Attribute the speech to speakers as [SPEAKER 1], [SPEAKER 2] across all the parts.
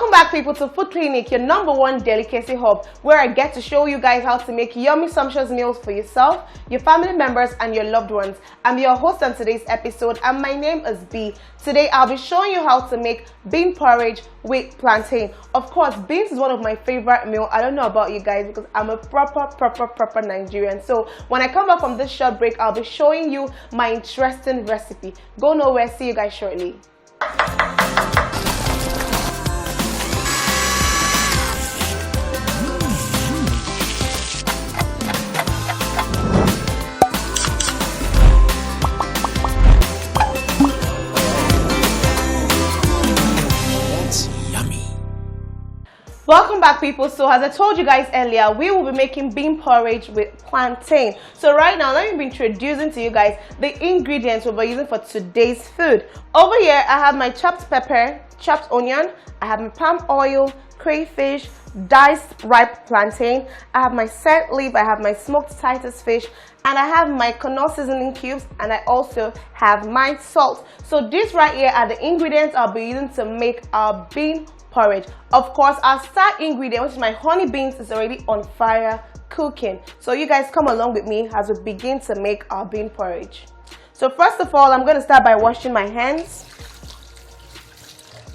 [SPEAKER 1] Welcome back, people, to Food Clinic, your #1 delicacy hub, where I get to show you guys how to make yummy, sumptuous meals for yourself, your family members, and your loved ones. I'm your host on today's episode, and my name is B. Today, I'll be showing you how to make bean porridge with plantain. Of course, beans is one of my favorite meals. I don't know about you guys because I'm a proper Nigerian. So when I come back from this short break, I'll be showing you my interesting recipe. Go nowhere. See you guys shortly. Welcome back, people. So as I told you guys earlier, we will be making bean porridge with plantain. So right now, let me be introducing to you guys the ingredients we'll be using for today's food. Over here, I have my chopped pepper, chopped onion, I have my palm oil, crayfish, diced ripe plantain, I have my scent leaf, I have my smoked Titus fish, and I have my Knorr seasoning cubes, and I also have my salt. So these right here are the ingredients I'll be using to make our bean porridge. Of course, our star ingredient, which is my honey beans, is already on fire cooking. So you guys come along with me as we begin to make our bean porridge. So first of all, I'm going to start by washing my hands.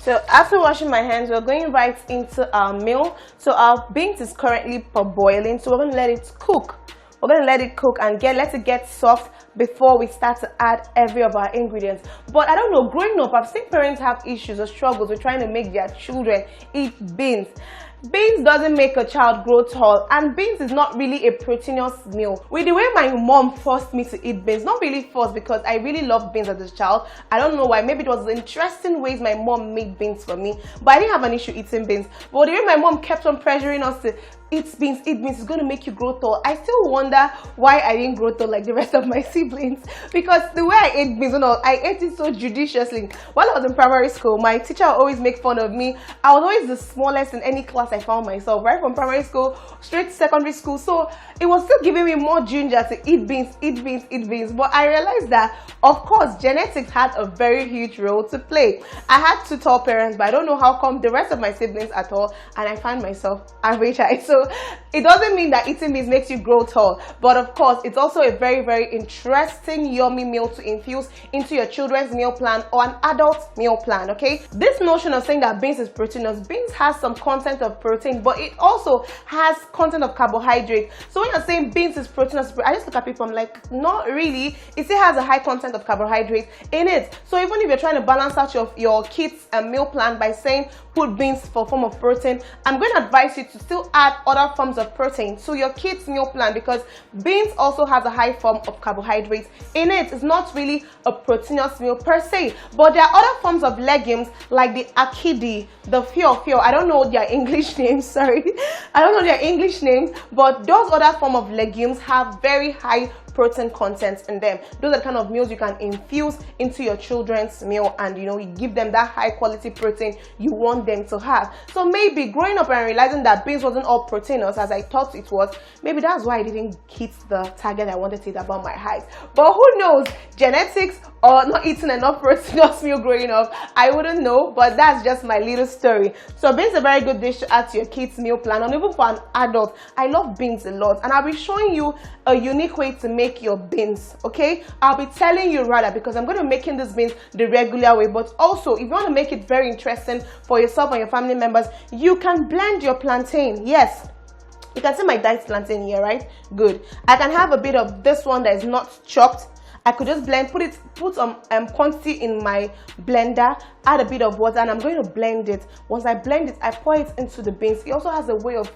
[SPEAKER 1] So after washing my hands, we're going right into our meal. So our beans is currently boiling, so we're going to let it cook. We're going to let it cook and let it get soft before we start to add every of our ingredients. But I don't know, growing up, I've seen parents have issues or struggles with trying to make their children eat beans. Beans doesn't make a child grow tall, and beans is not really a proteinous meal. With the way my mom forced me to eat beans, not really forced because I really loved beans as a child. I don't know why, maybe it was the interesting ways my mom made beans for me, but I didn't have an issue eating beans. But the way my mom kept on pressuring us to eat beans, it's going to make you grow tall. I still wonder why I didn't grow tall like the rest of my siblings, because the way I ate beans, I ate it so judiciously. While I was in primary school, my teacher would always make fun of me. I was always the smallest in any class I found myself, right from primary school straight to secondary school. So it was still giving me more ginger to eat beans. But I realized that, of course, genetics had a very huge role to play. I had two tall parents, but I don't know how come the rest of my siblings are tall, and I find myself average height. So it doesn't mean that eating beans makes you grow tall, but of course, it's also a very interesting, yummy meal to infuse into your children's meal plan or an adult meal plan, okay? This notion of saying that beans is proteinous, beans has some content of protein, but it also has content of carbohydrate. So when you're saying beans is proteinous, I just look at people, I'm like, not really. It still has a high content of carbohydrate in it. So even if you're trying to balance out your kids' meal plan by saying put beans for form of protein, I'm going to advise you to still add other forms of protein to your kids' meal plan, because beans also has a high form of carbohydrates in it. It's not really a proteinous meal per se, but there are other forms of legumes like the akidi, the fio. I don't know their English names, sorry. I don't know their English names, but those other form of legumes have very high protein content in them. Those are the kind of meals you can infuse into your children's meal, and you give them that high quality protein you want them to have. So maybe growing up and realizing that beans wasn't all proteinous as I thought it was, maybe that's why I didn't hit the target I wanted to hit about my height. But who knows, genetics or not eating enough proteinous meal growing up, I wouldn't know, but that's just my little story. So beans is a very good dish to add to your kids' meal plan, and even for an adult. I love beans a lot, and I'll be showing you a unique way to make your beans, okay? I'll be telling you rather, because I'm going to be making these beans the regular way, but also if you want to make it very interesting for yourself and your family members, you can blend your plantain. Yes, you can see my diced plantain here, right? Good. I can have a bit of this one that is not chopped. I could just blend, put some quantity in my blender, add a bit of water, and I'm going to blend it. Once I blend it, I pour it into the beans. It also has a way of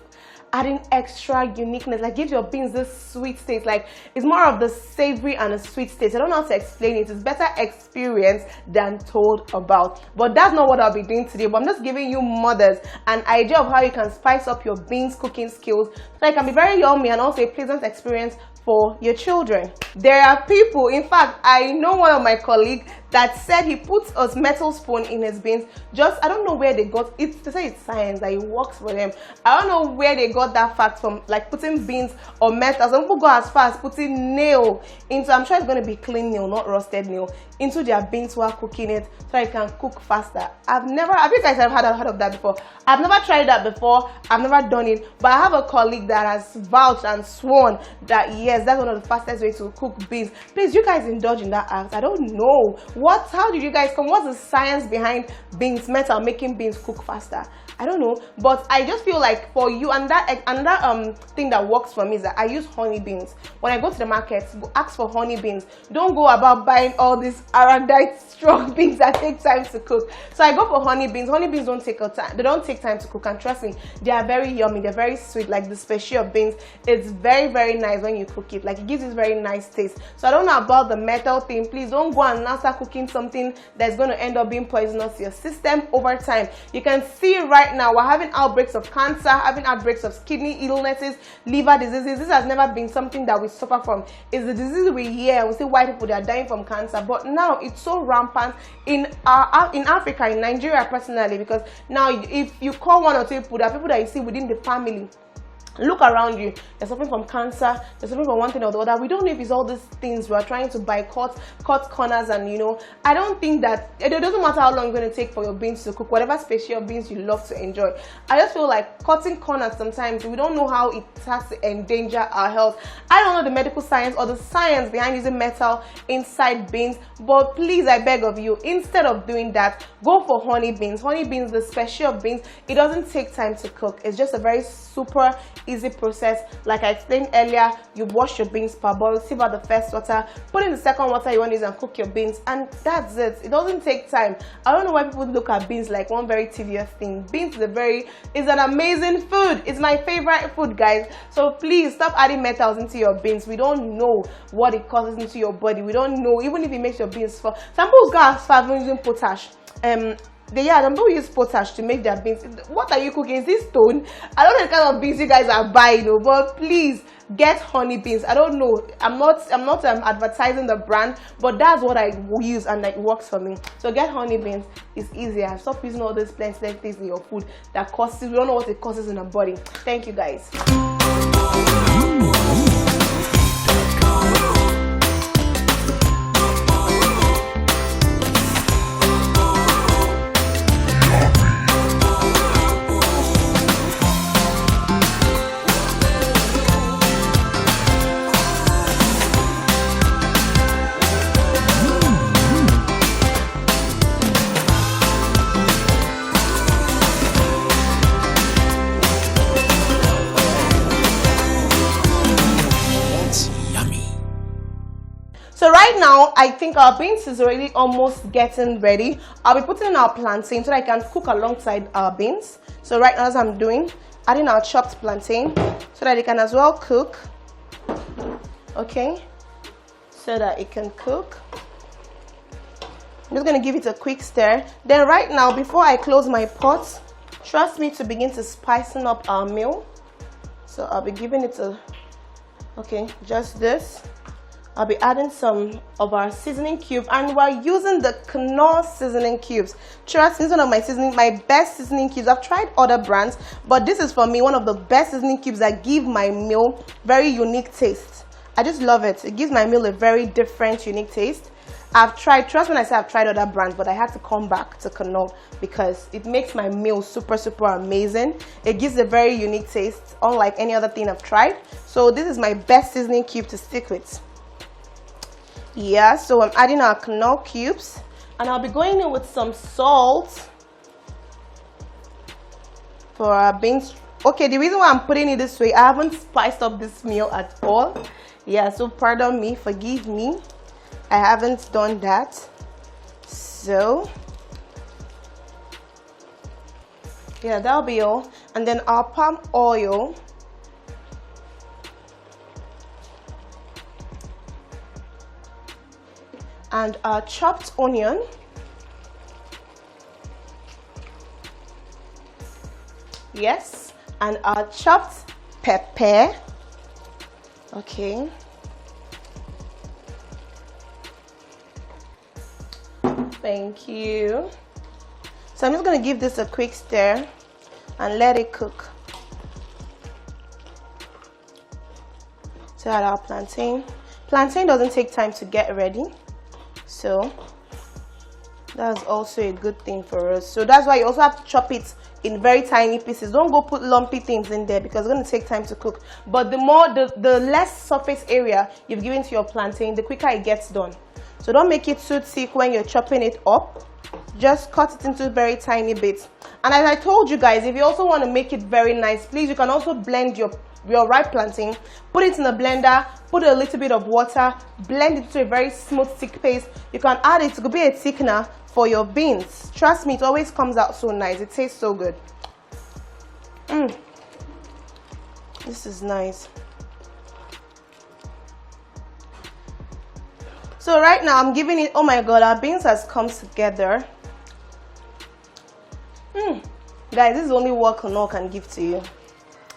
[SPEAKER 1] adding extra uniqueness, like give your beans this sweet taste. Like it's more of the savory and a sweet taste. I don't know how to explain it. It's better experience than told about. But that's not what I'll be doing today. But I'm just giving you mothers an idea of how you can spice up your beans cooking skills so it can be very yummy and also a pleasant experience for your children. There are people, in fact, I know one of my colleagues that said he puts a metal spoon in his beans. Just, I don't know where they got it. They say it's science, that it works for them. I don't know where they got that fact from, like putting beans or metal. Some people go as far as putting nail into, I'm sure it's going to be clean nail, not rusted nail, into their beans while cooking it so it can cook faster. Have you guys ever heard of that before? I've never tried that before. I've never done it, but I have a colleague that has vouched and sworn that yes, that's one of the fastest ways to cook beans. Please, you guys indulge in that act. I don't know how did you guys come? What's the science behind beans metal making beans cook faster? I don't know, but I just feel like for you, and that thing that works for me is that I use honey beans. When I go to the market, ask for honey beans. Don't go about buying all these arachidite strong beans that take time to cook. So I go for honey beans. Honey beans don't take time. They don't take time to cook, and trust me, they are very yummy. They're very sweet. Like the species of beans, it's very, very nice when you cook it. Like it gives this very nice taste. So I don't know about the metal thing. Please don't go and now start cooking something that's going to end up being poisonous to your system over time. You can see right now we're having outbreaks of cancer, having outbreaks of kidney illnesses, liver diseases. This has never been something that we suffer from. It's the disease we hear. We see white people, they are dying from cancer, but now it's so rampant in Africa, in Nigeria personally, because now if you call one or two people, there are people that you see within the family. Look around you, they're suffering from cancer, they're suffering from one thing or the other. We don't know if it's all these things we're trying to buy, cut corners, and I don't think that it doesn't matter how long it's going to take for your beans to cook, whatever species of beans you love to enjoy. I just feel like cutting corners sometimes, we don't know how it starts to endanger our health. I don't know the medical science or the science behind using metal inside beans, but please, I beg of you, instead of doing that, go for honey beans. Honey beans, the species of beans, it doesn't take time to cook. It's just a very super easy process. Like I explained earlier, you wash your beans per bowl, sieve out the first water, put in the second water you want to use, and cook your beans, and that's it. It doesn't take time. I don't know why people look at beans like one very tedious thing. Beans is an amazing food. It's my favorite food, guys. So please stop adding metals into your beans. We don't know what it causes into your body. We don't know, even if it makes your beans fall. Some people go as far as using potash. Some people use potash to make their beans. What are you cooking? Is this stone? I don't know the kind of beans you guys are buying, but please get honey beans. I don't know. I'm not advertising the brand, but that's what I use, and it works for me. So get honey beans. It's easier. Stop using all these plenty things in your food that causes. We don't know what it causes in our body. Thank you, guys. So right now, I think our beans is already almost getting ready. I'll be putting in our plantain so that I can cook alongside our beans. So right now, as I'm doing, adding our chopped plantain so that it can as well cook. Okay, so that it can cook. I'm just going to give it a quick stir. Then right now, before I close my pot, trust me to begin to spicing up our meal. So I'll be giving it just this. I'll be adding some of our seasoning cube, and we're using the Knorr seasoning cubes. Trust me, this is one of my best seasoning cubes. I've tried other brands, but this is for me one of the best seasoning cubes that give my meal very unique taste. I just love it. It gives my meal a very different, unique taste. Trust when I say I've tried other brands, but I had to come back to Knorr because it makes my meal super, super amazing. It gives a very unique taste, unlike any other thing I've tried. So this is my best seasoning cube to stick with. Yeah, so I'm adding our Knorr cubes, and I'll be going in with some salt for our beans. Okay, the reason why I'm putting it this way, I haven't spiced up this meal at all. Yeah, so pardon me, forgive me. I haven't done that. So yeah, that'll be all. And then our palm oil. And our chopped onion. Yes, and our chopped pepper. Okay, Thank you. So I'm just going to give this a quick stir and let it cook. So add our plantain. Plantain doesn't take time to get ready, so that's also a good thing for us. So that's why you also have to chop it in very tiny pieces. Don't go put lumpy things in there because it's going to take time to cook. But the less surface area you've given to your plantain, the quicker it gets done. So don't make it too thick when you're chopping it up. Just cut it into very tiny bits. And as I told you guys, if you also want to make it very nice, please, you can also blend your ripe plantain, put it in a blender, put a little bit of water, blend it to a very smooth thick paste. You can add it to be a thickener for your beans. Trust me, it always comes out so nice. It tastes so good. This is nice. So right now I'm giving it, oh my god, our beans has come together. Guys, this is only what Kono can give to you.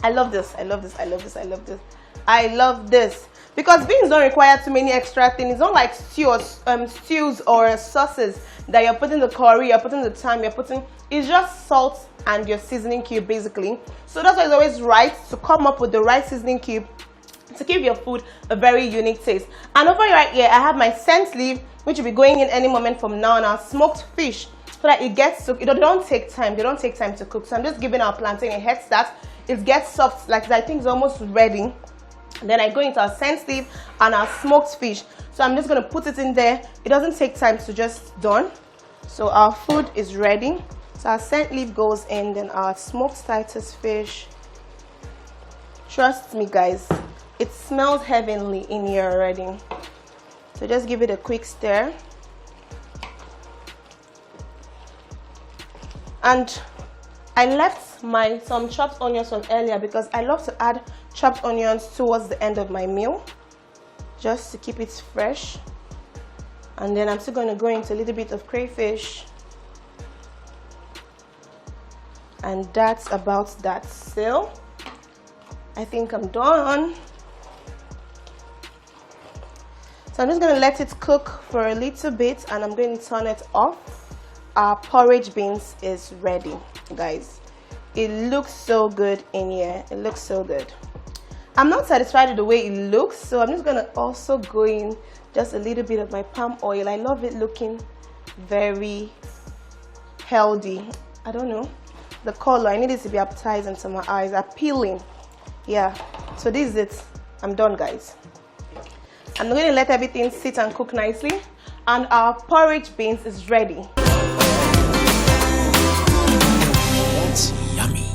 [SPEAKER 1] I love this. I love this. I love this. I love this. I love this. Because beans don't require too many extra things. It's not like stews or sauces that you're putting the curry, you're putting the thyme, you're putting. It's just salt and your seasoning cube basically. So that's why it's always right to come up with the right seasoning cube to give your food a very unique taste. And over right here, I have my scent leaf, which will be going in any moment from now, and our smoked fish, so that it gets to, they don't take time to cook. So I'm just giving our plantain a head start. It gets soft, like I think it's almost ready. And then I go into our scent leaf and our smoked fish. So I'm just going to put it in there. It doesn't take time to just done. So our food is ready. So our scent leaf goes in, then our smoked Titus fish. Trust me guys, it smells heavenly in here already. So just give it a quick stir. And I left some chopped onions from earlier because I love to add chopped onions towards the end of my meal, just to keep it fresh. And then I'm still going to go into a little bit of crayfish. And that's about that. So I think I'm done. So I'm just going to let it cook for a little bit and I'm going to turn it off. Our porridge beans is ready, guys. It looks so good in here. It looks so good. I'm not satisfied with the way it looks, so I'm just going to also go in just a little bit of my palm oil. I love it looking very healthy. I don't know. The color, I need it to be appetizing to my eyes, appealing. Yeah, so this is it. I'm done, guys. I'm going to let everything sit and cook nicely, and our porridge beans is ready.
[SPEAKER 2] That's yummy.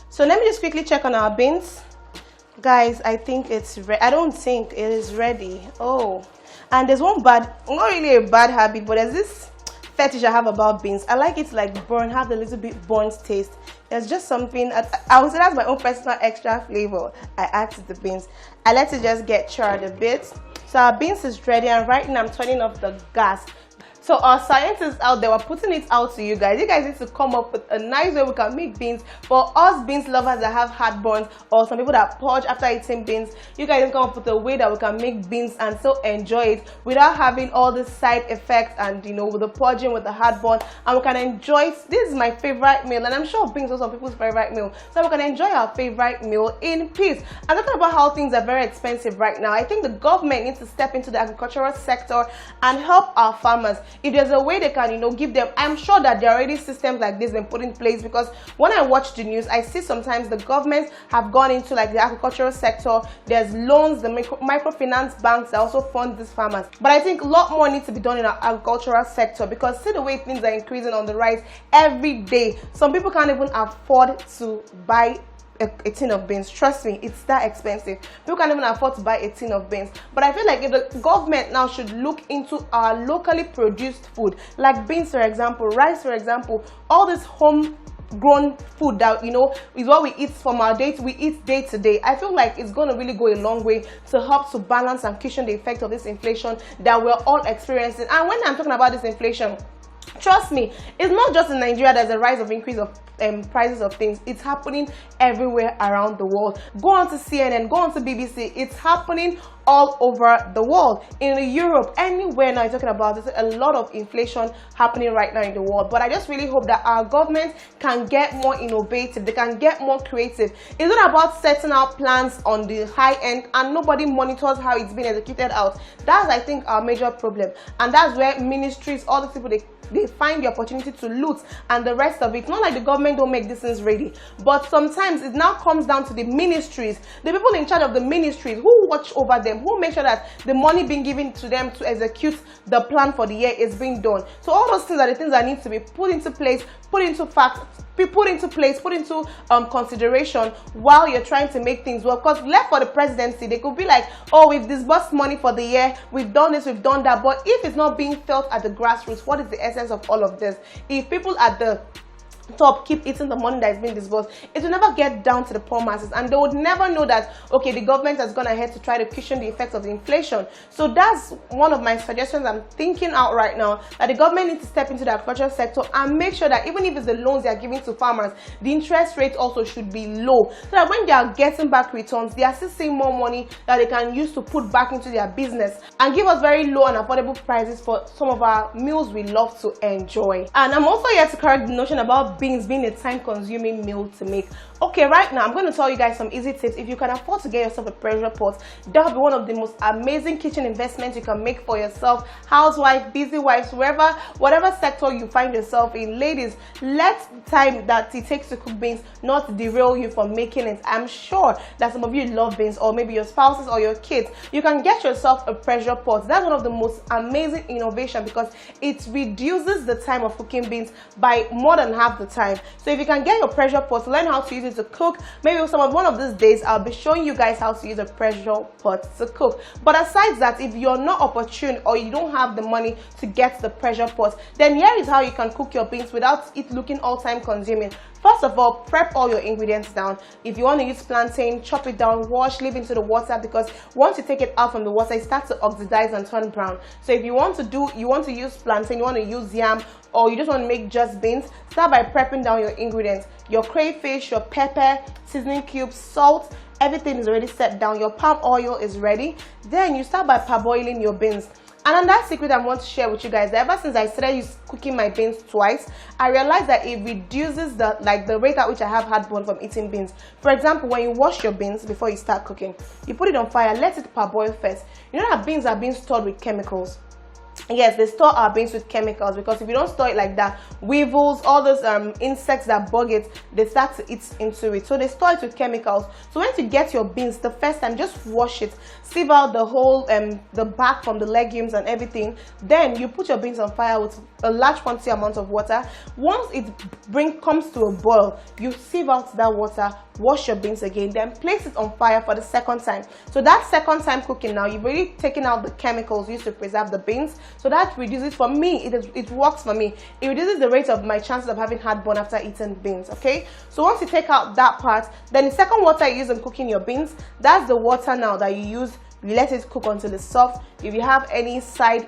[SPEAKER 1] So let me just quickly check on our beans. Guys, I think it's ready. I don't think it is ready. Oh, and there's one bad, not really a bad habit, but there's this fetish I have about beans. I like it like burnt, have a little bit burnt taste. There's just something, I would say that's my own personal extra flavor I add to the beans. I let it just get charred a bit. So our beans is ready, and right now I'm turning off the gas. So our scientists out there were putting it out to you guys. You guys need to come up with a nice way we can make beans. For us beans lovers that have heartburn, or some people that purge after eating beans, you guys can come up with a way that we can make beans and still enjoy it without having all the side effects and, you know, with the purging, with the heartburn, and we can enjoy it. This is my favorite meal, and I'm sure beans are some people's favorite meal. So we can enjoy our favorite meal in peace. I'm talking about how things are very expensive right now. I think the government needs to step into the agricultural sector and help our farmers. If there's a way they can, you know, give them, I'm sure that there are already systems like this been put in place, because when I watch the news, I see sometimes the governments have gone into like the agricultural sector. There's loans, the microfinance banks that also fund these farmers. But I think a lot more needs to be done in our agricultural sector, because see the way things are increasing on the rise every day. Some people can't even afford to buy a tin of beans. Trust me, it's that expensive. People can't even afford to buy a tin of beans. But I feel like if the government now should look into our locally produced food, like beans for example, rice for example, all this homegrown food that, you know, is what we eat from our we eat day to day. I feel like it's going to really go a long way to help to balance and cushion the effect of this inflation that we're all experiencing. And when I'm talking about this inflation, trust me, it's not just in Nigeria there's a rise of increase of prices of things. It's happening everywhere around the world. Go on to CNN, go on to BBC. It's happening all over the world. In Europe, anywhere now you're talking about, there's a lot of inflation happening right now in the world. But I just really hope that our government can get more innovative, they can get more creative. It's not about setting out plans on the high end and nobody monitors how it's been executed out. That's, I think, our major problem. And that's where ministries, all the people, they find the opportunity to loot and the rest of it. Not like the government don't make these things ready, but sometimes it now comes down to the ministries, the people in charge of the ministries who watch over them, who make sure that the money being given to them to execute the plan for the year is being done. So all those things are the things that need to be put into place, put into consideration while you're trying to make things work. Because left for the presidency, they could be like, oh, we've disbursed money for the year, we've done this, we've done that. But if it's not being felt at the grassroots, what is the essence of all of this? If people at the top keep eating the money that is being disbursed, it will never get down to the poor masses, and they would never know that, okay, the government has gone ahead to try to cushion the effects of the inflation. So that's one of my suggestions I'm thinking out right now, that the government needs to step into the agricultural sector and make sure that even if it's the loans they are giving to farmers, the interest rate also should be low, so that when they are getting back returns, they are still seeing more money that they can use to put back into their business and give us very low and affordable prices for some of our meals we love to enjoy. And I'm also here to correct the notion about beans being a time-consuming meal to make. Okay, right now I'm going to tell you guys some easy tips. If you can afford to get yourself a pressure pot, that will be one of the most amazing kitchen investments you can make for yourself. Housewife, busy wives, whatever sector you find yourself in. Ladies, let the time that it takes to cook beans not derail you from making it. I'm sure that some of you love beans, or maybe your spouses or your kids. You can get yourself a pressure pot. That's one of the most amazing innovation because it reduces the time of cooking beans by more than half the time. So if you can get your pressure pot, learn how to use it to cook. Maybe one of these days I'll be showing you guys how to use a pressure pot to cook. But aside that, if you're not opportune or you don't have the money to get the pressure pot, then here is how you can cook your beans without it looking all time consuming. First of all, prep all your ingredients down. If you want to use plantain, chop it down, wash, leave into the water, because once you take it out from the water, it starts to oxidize and turn brown. So if you want to use plantain, you want to use yam, or you just want to make just beans, start by prepping down your ingredients. Your crayfish, your pepper, seasoning cubes, salt, everything is already set down. Your palm oil is ready. Then you start by parboiling your beans. And another secret I want to share with you guys, that ever since I started cooking my beans twice, I realized that it reduces the rate at which I have heartburn from eating beans. For example, when you wash your beans before you start cooking, you put it on fire, let it parboil first. You know that beans are being stored with chemicals. Yes, they store our beans with chemicals, because if you don't store it like that, weevils, all those insects that bug it, they start to eat into it. So they store it with chemicals. So when you get your beans the first time, just wash it, sieve out the whole the back from the legumes and everything. Then you put your beans on fire with a large quantity amount of water. Once it comes to a boil, you sieve out that water, wash your beans again, then place it on fire for the second time. So that second time cooking, now you've already taken out the chemicals used to preserve the beans. So that reduces, for me, it works for me. It reduces the rate of my chances of having heartburn after eating beans. Okay, so once you take out that part, then the second water you use in cooking your beans, that's the water now that you use. You let it cook until it's soft. If you have any side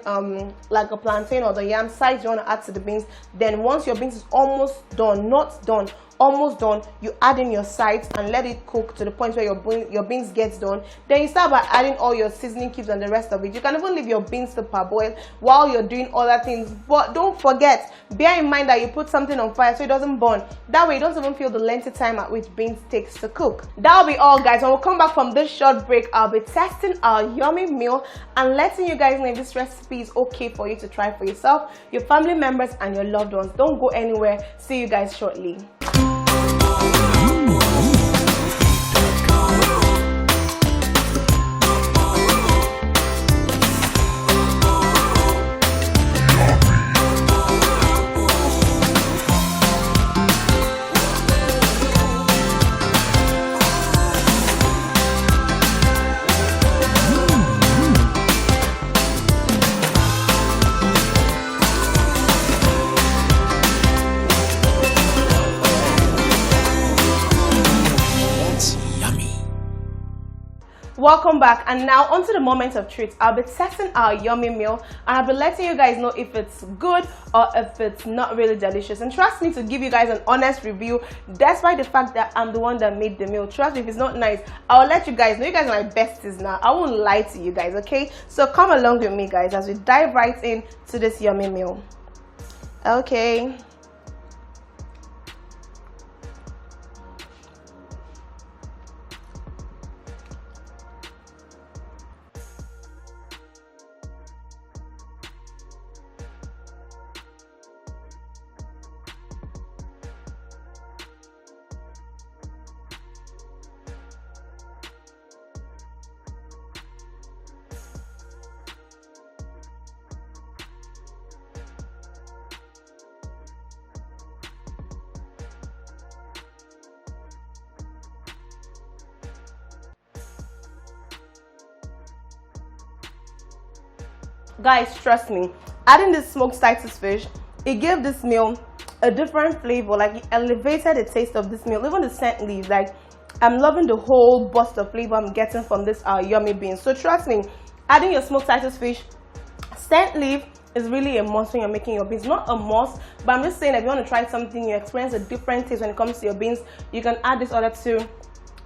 [SPEAKER 1] like a plantain or the yam sides you want to add to the beans, then once your beans is almost done, not done, almost done, you add in your sides and let it cook to the point where your beans gets done. Then you start by adding all your seasoning cubes and the rest of it. You can even leave your beans to parboil while you're doing other things, but don't forget, bear in mind that you put something on fire so it doesn't burn. That way you don't even feel the lengthy time at which beans takes to cook. That'll be all, guys. When we come back from this short break, I'll be testing our yummy meal and letting you guys know if this recipe is okay for you to try for yourself, your family members and your loved ones. Don't go anywhere. See you guys shortly. Welcome back, and now onto the moment of truth. I'll be testing our yummy meal, and I'll be letting you guys know if it's good or if it's not really delicious. And trust me to give you guys an honest review, despite the fact that I'm the one that made the meal. Trust me, if it's not nice, I'll let you guys know. You guys are my besties now. I won't lie to you guys, okay? So come along with me, guys, as we dive right into this yummy meal. Okay. Guys, trust me, adding this smoked Titus fish, it gave this meal a different flavor. Like, it elevated the taste of this meal. Even the scent leaves, like, I'm loving the whole burst of flavor I'm getting from this yummy beans. So trust me, adding your smoked Titus fish, scent leaf is really a must when you're making your beans. Not a must, but I'm just saying, if you want to try something, you experience a different taste when it comes to your beans, you can add this other two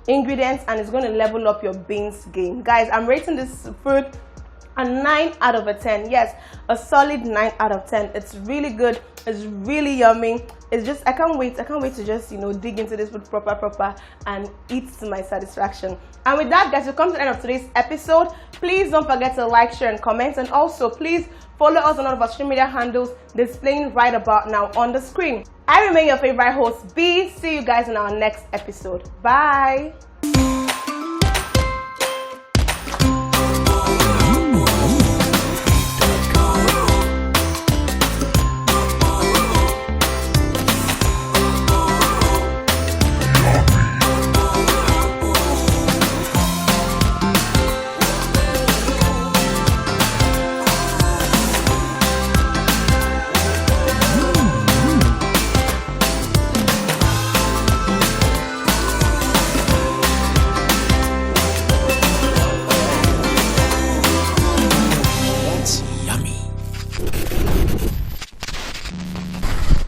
[SPEAKER 1] ingredients and it's going to level up your beans game. Guys, I'm rating this food a 9 out of a 10. Yes, a solid 9 out of 10. It's really good. It's really yummy. It's just, I can't wait to just, you know, dig into this food proper and eat to my satisfaction. And with that, guys, we've come to the end of today's episode. Please don't forget to like, share, and comment, and also please follow us on all of our social media handles displaying right about now on the screen. I remain your favorite host, B. See you guys in our next episode. Bye.